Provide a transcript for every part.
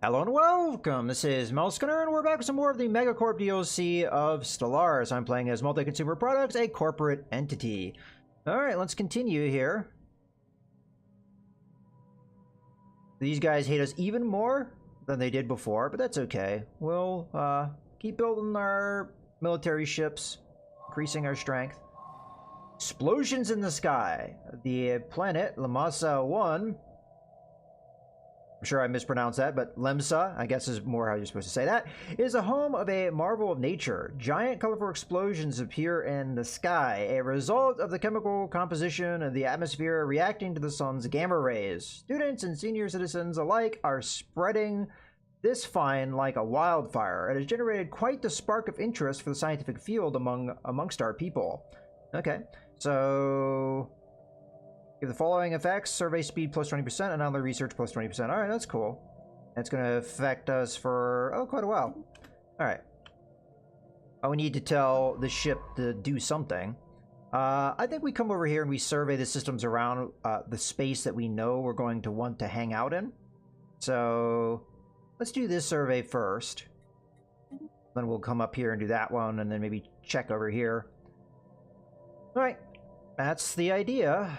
Hello and welcome! This is Melskinner, and we're back with some more of the MegaCorp DLC of Stellaris. I'm playing as Multi-Consumer Products, a corporate entity. Alright, let's continue here. These guys hate us even more than they did before, but that's okay. We'll keep building our military ships, increasing our strength. Explosions in the sky. The planet, Lamasa 1... I'm sure I mispronounced that, but Lemsa, I guess is more how you're supposed to say that, is a home of a marvel of nature. Giant colorful explosions appear in the sky, a result of the chemical composition of the atmosphere reacting to the sun's gamma rays. Students and senior citizens alike are spreading this find like a wildfire. It has generated quite the spark of interest for the scientific field amongst our people. Okay, so... give the following effects: survey speed plus 20%, anomaly research plus 20%. All right, that's cool. That's going to affect us for, quite a while. All right. We need to tell the ship to do something. I think we come over here and we survey the systems around the space that we know we're going to want to hang out in. So let's do this survey first. Then we'll come up here and do that one, and then maybe check over here. All right. That's the idea.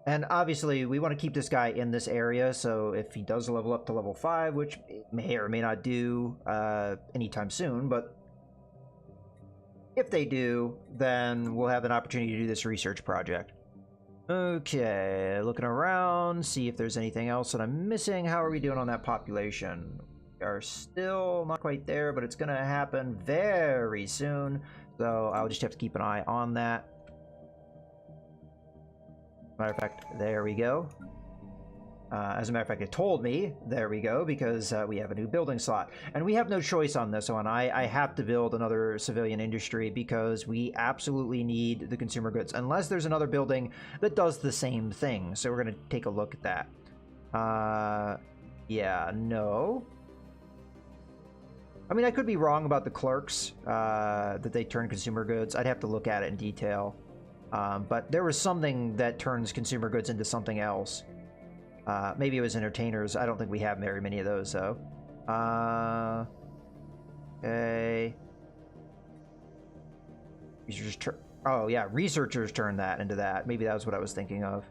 And obviously, we want to keep this guy in this area, so if he does level up to level 5, which it may or may not do anytime soon, but if they do, then we'll have an opportunity to do this research project. Okay, looking around, see if there's anything else that I'm missing. How are we doing on that population? We are still not quite there, but it's going to happen very soon, so I'll just have to keep an eye on that. Matter of fact, there we go. As a matter of fact, it told me, there we go, because we have a new building slot. And we have no choice on this one. I have to build another civilian industry because we absolutely need the consumer goods, unless there's another building that does the same thing. So we're going to take a look at that. Yeah, no. I mean, I could be wrong about the clerks, that they turn consumer goods. I'd have to look at it in detail. But there was something that turns consumer goods into something else. Maybe it was entertainers. I don't think we have very many of those, though. Okay. Oh, yeah. Researchers turn that into that. Maybe that was what I was thinking of.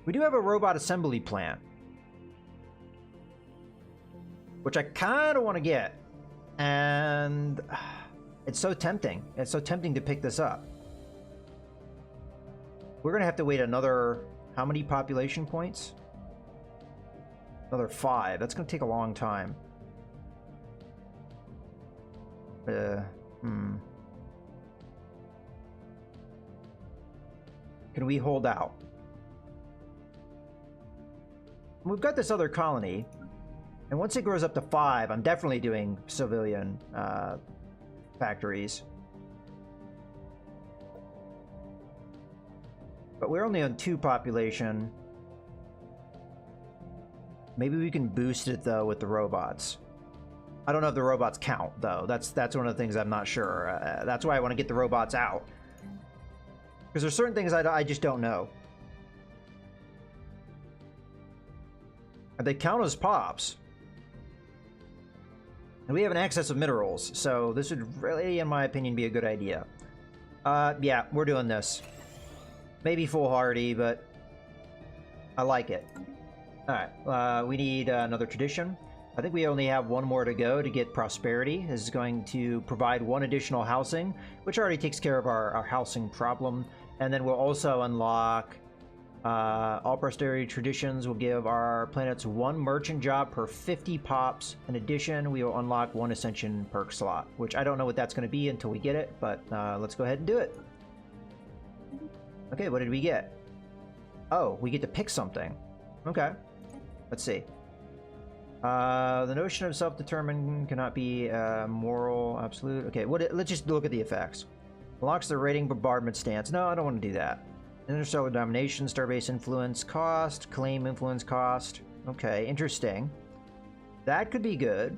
We do have a robot assembly plant, which I kind of want to get. And... it's so tempting. It's so tempting to pick this up. We're going to have to wait another... how many population points? Another 5. That's going to take a long time. Can we hold out? We've got this other colony. And once it grows up to 5, I'm definitely doing civilian... factories. But we're only on 2 population. Maybe we can boost it though with the robots. I don't know if the robots count though. That's one of the things I'm not sure. That's why I want to get the robots out. Because there's certain things I just don't know. They count as pops. And we have an excess of minerals, so this would really, in my opinion, be a good idea. Yeah, we're doing this. Maybe foolhardy, but I like it. Alright, we need another tradition. I think we only have one more to go to get prosperity. This is going to provide 1 additional housing, which already takes care of our housing problem. And then we'll also unlock... all prosperity traditions will give our planets 1 merchant job per 50 pops. In addition, we will unlock 1 ascension perk slot, which I don't know what that's going to be until we get it, but let's go ahead and do it. Okay, what did we get? Oh, we get to pick something. Okay, let's see. The notion of self-determined cannot be moral, absolute. Okay, let's just look at the effects. Unlocks the rating bombardment stance. No, I don't want to do that. Interstellar domination, starbase influence cost, claim influence cost. Okay, interesting. That could be good.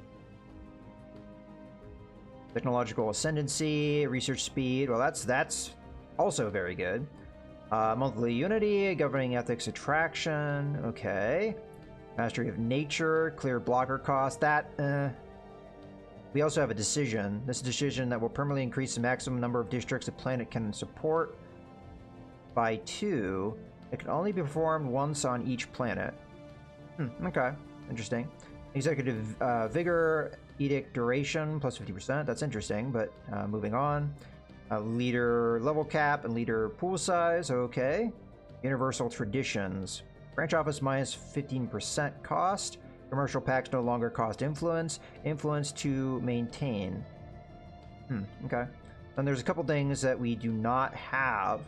Technological ascendancy, research speed. Well, that's also very good. Monthly unity, governing ethics attraction. Okay. Mastery of nature, clear blocker cost. That, we also have a decision. This decision that will permanently increase the maximum number of districts a planet can support by 2. It can only be performed once on each planet. Okay. Interesting. Executive vigor, edict duration, plus 50%. That's interesting, but moving on. Leader level cap and leader pool size. Okay. Universal traditions. Branch office minus 15% cost. Commercial packs no longer cost influence. Influence to maintain. Okay. Then there's a couple things that we do not have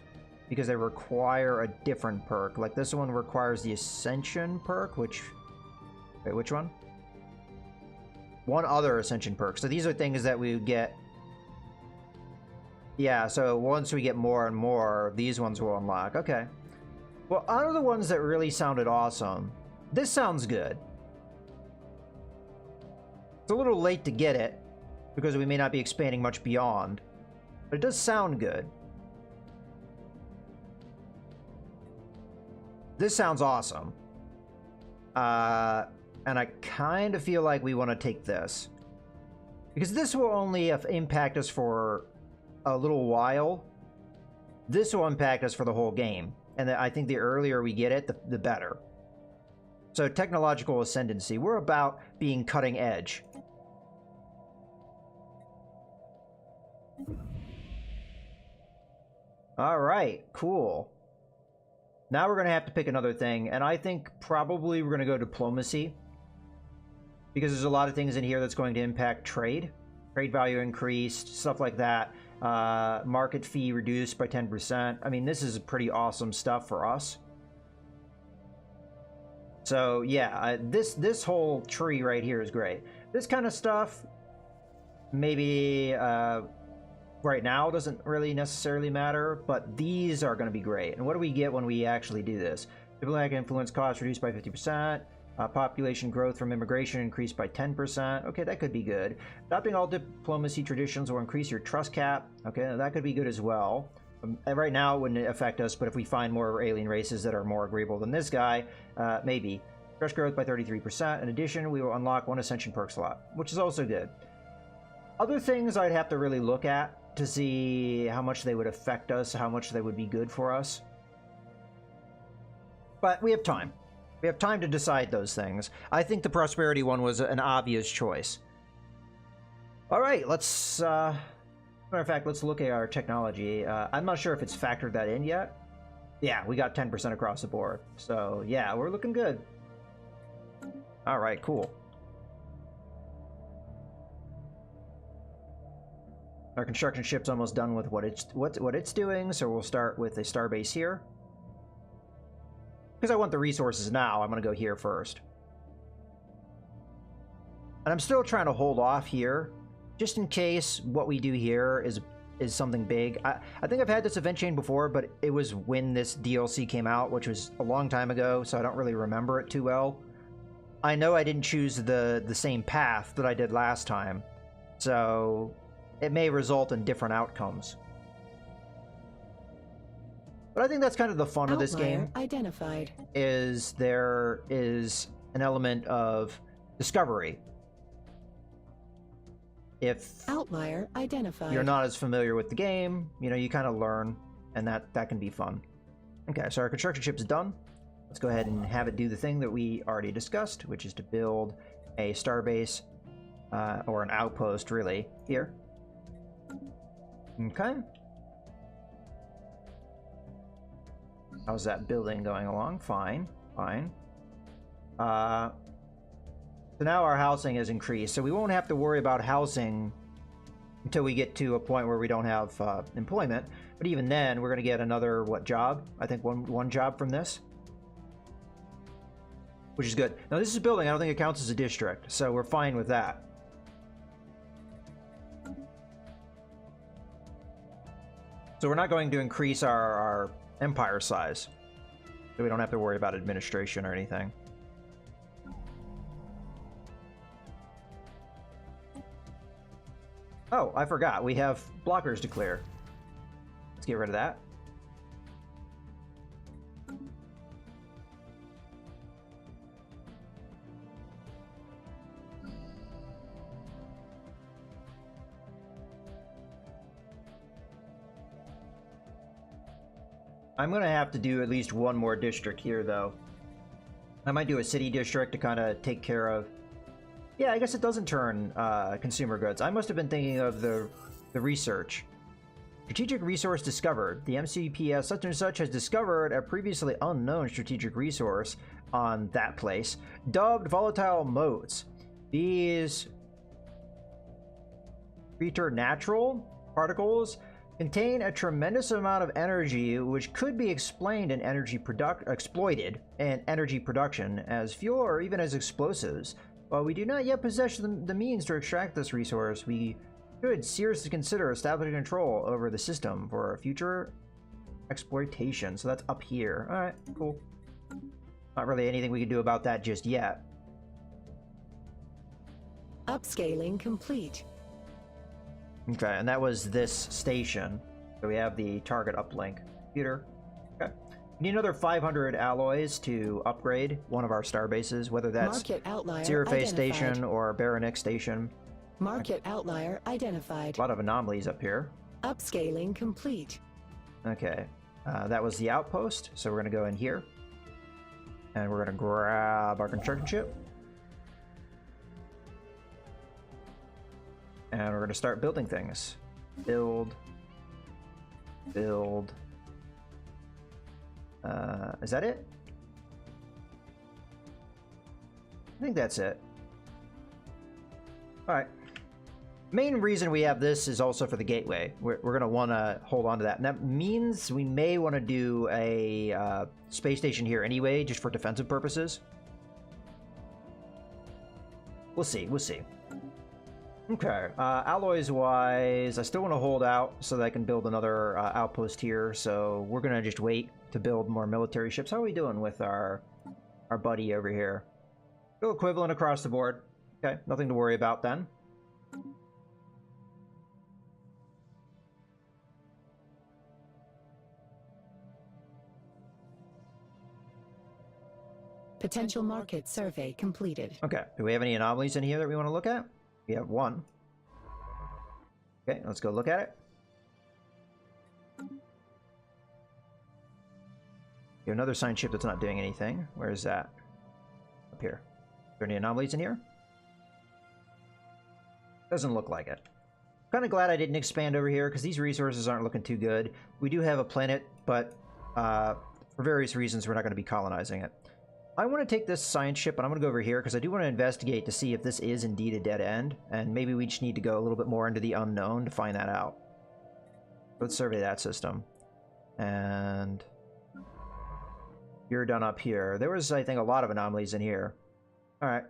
because they require a different perk. Like this one requires the Ascension perk, which... Wait, which one? One other Ascension perk. So these are things that we get... Yeah, so once we get more and more, these ones will unlock. Okay. Well, out of the ones that really sounded awesome, this sounds good. It's a little late to get it, because we may not be expanding much beyond. But it does sound good. This sounds awesome. And I kind of feel like we want to take this. Because this will only impact us for a little while. This will impact us for the whole game. And I think the earlier we get it, the better. So technological ascendancy. We're about being cutting edge. All right, cool. Now we're going to have to pick another thing, and I think probably we're going to go diplomacy. Because there's a lot of things in here that's going to impact trade. Trade value increased, stuff like that. Market fee reduced by 10%. I mean, this is pretty awesome stuff for us. So yeah, this whole tree right here is great. This kind of stuff, maybe right now doesn't really necessarily matter, but these are going to be great. And what do we get when we actually do this? Diplomatic influence cost reduced by 50%. Population growth from immigration increased by 10%. Okay, that could be good. Adopting all diplomacy traditions will increase your trust cap. Okay, that could be good as well. Right now, it wouldn't affect us, but if we find more alien races that are more agreeable than this guy, maybe. Trust growth by 33%. In addition, we will unlock 1 Ascension perk slot, which is also good. Other things I'd have to really look at to see how much they would affect us, how much they would be good for us. But we have time. We have time to decide those things. I think the prosperity one was an obvious choice. All right, let's... matter of fact, let's look at our technology. I'm not sure if it's factored that in yet. Yeah, we got 10% across the board. So, yeah, we're looking good. All right, cool. Our construction ship's almost done with what it's doing, so we'll start with a starbase here. Because I want the resources now, I'm going to go here first. And I'm still trying to hold off here, just in case what we do here is something big. I think I've had this event chain before, but it was when this DLC came out, which was a long time ago, so I don't really remember it too well. I know I didn't choose the same path that I did last time, so it may result in different outcomes. But I think that's kind of the fun of this game. Identified. Is there is an element of discovery. If outlier identified, you're not as familiar with the game, you know, you kind of learn, and that can be fun. Okay, so our construction ship is done. Let's go ahead and have it do the thing that we already discussed, which is to build a starbase, or an outpost, really, here. Okay. How's that building going along? Fine, fine. So now our housing has increased, so we won't have to worry about housing until we get to a point where we don't have employment. But even then, we're going to get another, what, job? I think one job from this. Which is good. Now this is a building, I don't think it counts as a district, so we're fine with that. So we're not going to increase our empire size, so we don't have to worry about administration or anything. Oh, I forgot. We have blockers to clear. Let's get rid of that. I'm gonna have to do at least one more district here, though. I might do a city district to kind of take care of... Yeah, I guess it doesn't turn consumer goods. I must have been thinking of the research. Strategic resource discovered. The MCPS such and such has discovered a previously unknown strategic resource on that place, dubbed volatile motes. These preternatural particles contain a tremendous amount of energy, which could be explained in exploited in energy production as fuel or even as explosives. While we do not yet possess the means to extract this resource, we should seriously consider establishing control over the system for future exploitation. So that's up here. All right, cool. Not really anything we can do about that just yet. Upscaling complete. Okay, and that was this station. So we have the target uplink computer. Okay. We need another 500 alloys to upgrade one of our star bases, whether that's Market outlier Zero Phase identified. Station or Baronix Station. Market outlier identified. A lot of anomalies up here. Upscaling complete. Okay, that was the outpost, so we're going to go in here. And we're going to grab our construction ship. And we're going to start building things. Build. Build. Is that it? I think that's it. Alright. Main reason we have this is also for the gateway. We're going to want to hold on to that. And that means we may want to do a space station here anyway, just for defensive purposes. We'll see. We'll see. Okay. Alloys-wise, I still want to hold out so that I can build another outpost here. So we're going to just wait to build more military ships. How are we doing with our buddy over here? Still equivalent across the board. Okay. Nothing to worry about then. Potential market survey completed. Okay. Do we have any anomalies in here that we want to look at? We have one. Okay, let's go look at it. We have another signed ship that's not doing anything. Where is that? Up here. Are there any anomalies in here? Doesn't look like it. Kind of glad I didn't expand over here because these resources aren't looking too good. We do have a planet, but for various reasons we're not going to be colonizing it. I want to take this science ship, and I'm going to go over here because I do want to investigate to see if this is indeed a dead end, and maybe we just need to go a little bit more into the unknown to find that out. Let's survey that system. And you're done up here. There was, I think, a lot of anomalies in here. All right.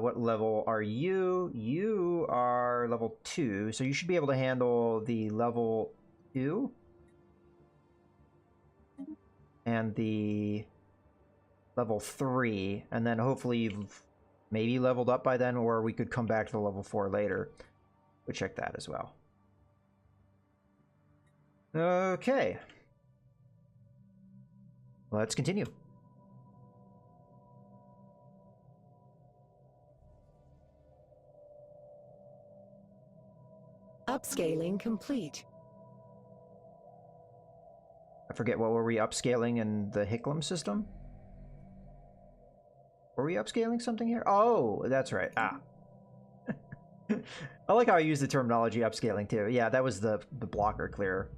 What level are you? You are level 2, so you should be able to handle the level 2 and the level 3, and then hopefully you've maybe leveled up by then, or we could come back to the level 4 later. We'll check that as well. Okay. Let's continue. Upscaling complete. I forget, what were we upscaling in the Hicklum system? Were we upscaling something here? Oh, that's right. Ah. I like how I use the terminology upscaling too. Yeah, that was the blocker clear.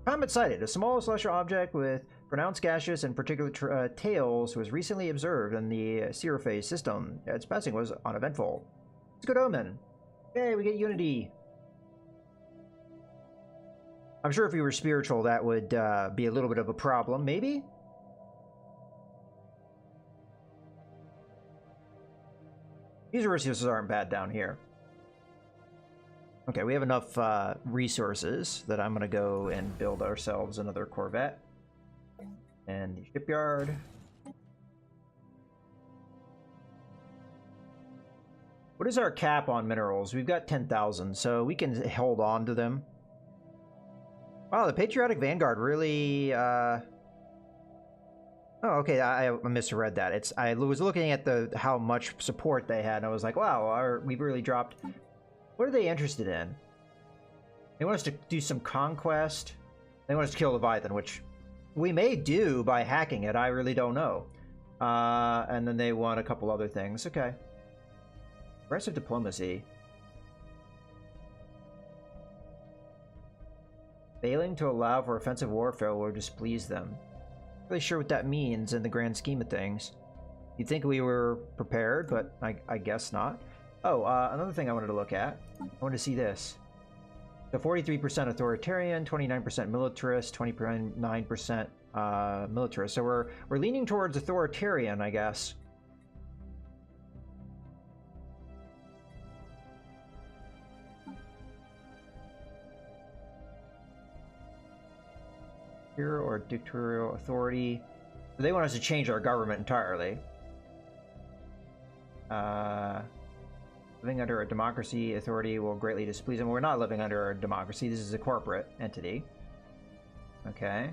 Comet sighted. A small celestial object with pronounced gaseous and particular tails was recently observed in the Zero Phase system. Its passing was uneventful. It's a good omen. Yay, we get unity. I'm sure if we were spiritual, that would be a little bit of a problem, maybe? These resources aren't bad down here. Okay, we have enough resources that I'm going to go and build ourselves another Corvette. And the shipyard. What is our cap on minerals? We've got 10,000, so we can hold on to them. Wow, the Patriotic Vanguard really... Oh, okay, I misread that. I was looking at how much support they had, and I was like, wow, we've really dropped... What are they interested in? They want us to do some conquest. They want us to kill Leviathan, which we may do by hacking it. I really don't know. And then they want a couple other things. Okay. Aggressive diplomacy. Failing to allow for offensive warfare will displease them. Not really sure what that means in the grand scheme of things. You'd think we were prepared, but I guess not. Oh, another thing I wanted to look at. I wanted to see this. So 43% authoritarian, 29% militarist, 29% militarist. So we're leaning towards authoritarian, I guess. Or dictatorial authority. They want us to change our government entirely. Living under a democracy authority will greatly displease them. We're not living under a democracy. This is a corporate entity. Okay.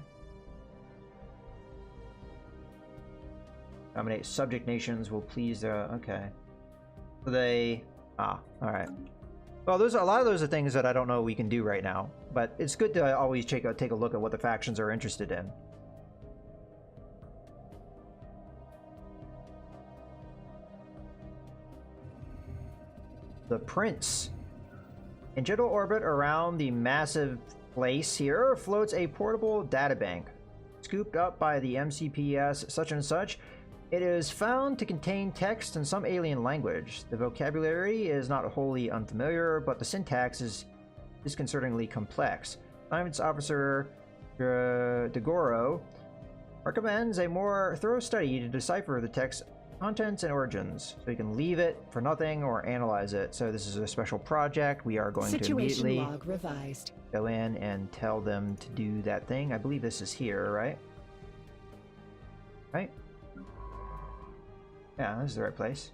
Dominate subject nations will please the... Okay. So they... Ah, alright. Well, a lot of those are things that I don't know we can do right now, but it's good to always take a look at what the factions are interested in. The Prince. In general orbit around the massive place here floats a portable databank. Scooped up by the MCPS such and such, it is found to contain text in some alien language. The vocabulary is not wholly unfamiliar, but the syntax is disconcertingly complex. Science Officer DeGoro recommends a more thorough study to decipher the text contents and origins, so you can leave it for nothing or analyze it. So this is a special project. We are going to immediately log revised. Go in and tell them to do that thing. I believe this is here, right? Right? Yeah, this is the right place.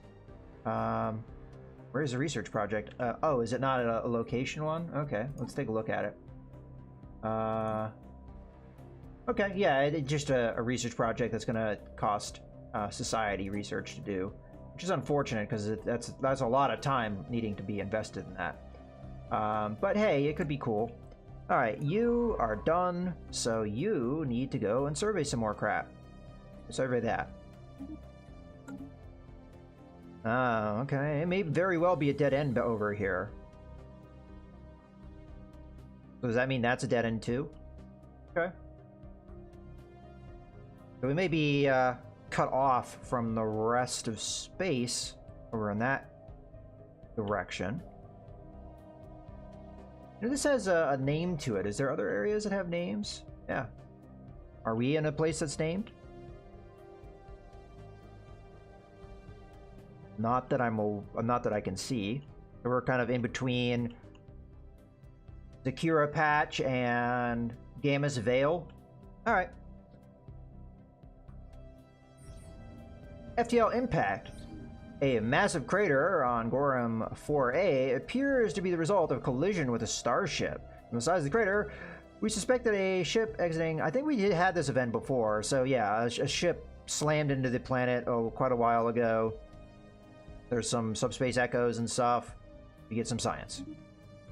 Where's the research project? Oh, is it not a location one? Okay, let's take a look at it. Okay, yeah, it's just a research project that's going to cost society research to do, which is unfortunate because that's a lot of time needing to be invested in that. But hey, it could be cool. All right, you are done, so you need to go and survey some more crap. Survey that. Oh, okay. It may very well be a dead end over here. So does that mean that's a dead end too? Okay. So we may be cut off from the rest of space over in that direction. You know, this has a name to it. Is there other areas that have names? Yeah. Are we in a place that's named? Not that not that I can see. We're kind of in between Zakura Patch and Gamma's Veil. All right. FTL Impact. A massive crater on Gorham 4A appears to be the result of a collision with a starship. From the size of the crater, we suspect that a ship exiting... I think we had this event before, so yeah, a ship slammed into the planet quite a while ago. There's some subspace echoes and stuff. We get some science.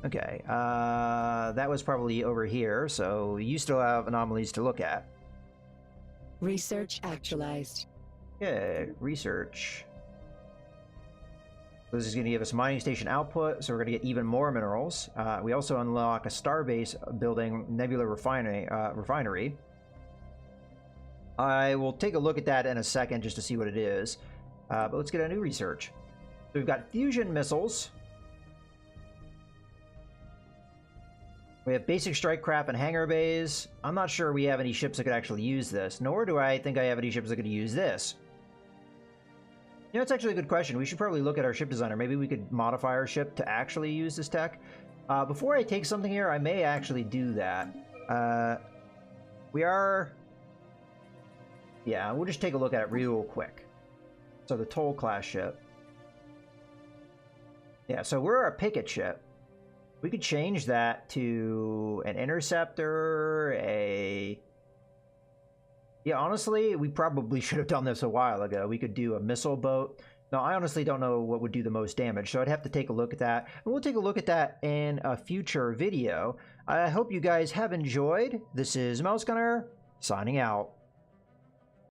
Okay, that was probably over here, so you still have anomalies to look at. Research actualized. Okay, research. This is going to give us mining station output, so we're going to get even more minerals. We also unlock a Starbase building Nebula refinery. I will take a look at that in a second just to see what it is. But let's get a new research. So we've got fusion missiles. We have basic strike craft and hangar bays. I'm not sure we have any ships that could actually use this, nor do I think I have any ships that could use this. You know, it's actually a good question. We should probably look at our ship designer. Maybe we could modify our ship to actually use this tech. Before I take something here, I may actually do that. We are... Yeah, we'll just take a look at it real quick. So the Toll class ship. Yeah, so we're a picket ship. We could change that to an interceptor, Yeah, honestly, we probably should have done this a while ago. We could do a missile boat. No, I honestly don't know what would do the most damage, so I'd have to take a look at that. And we'll take a look at that in a future video. I hope you guys have enjoyed. This is Mouse Gunner, signing out.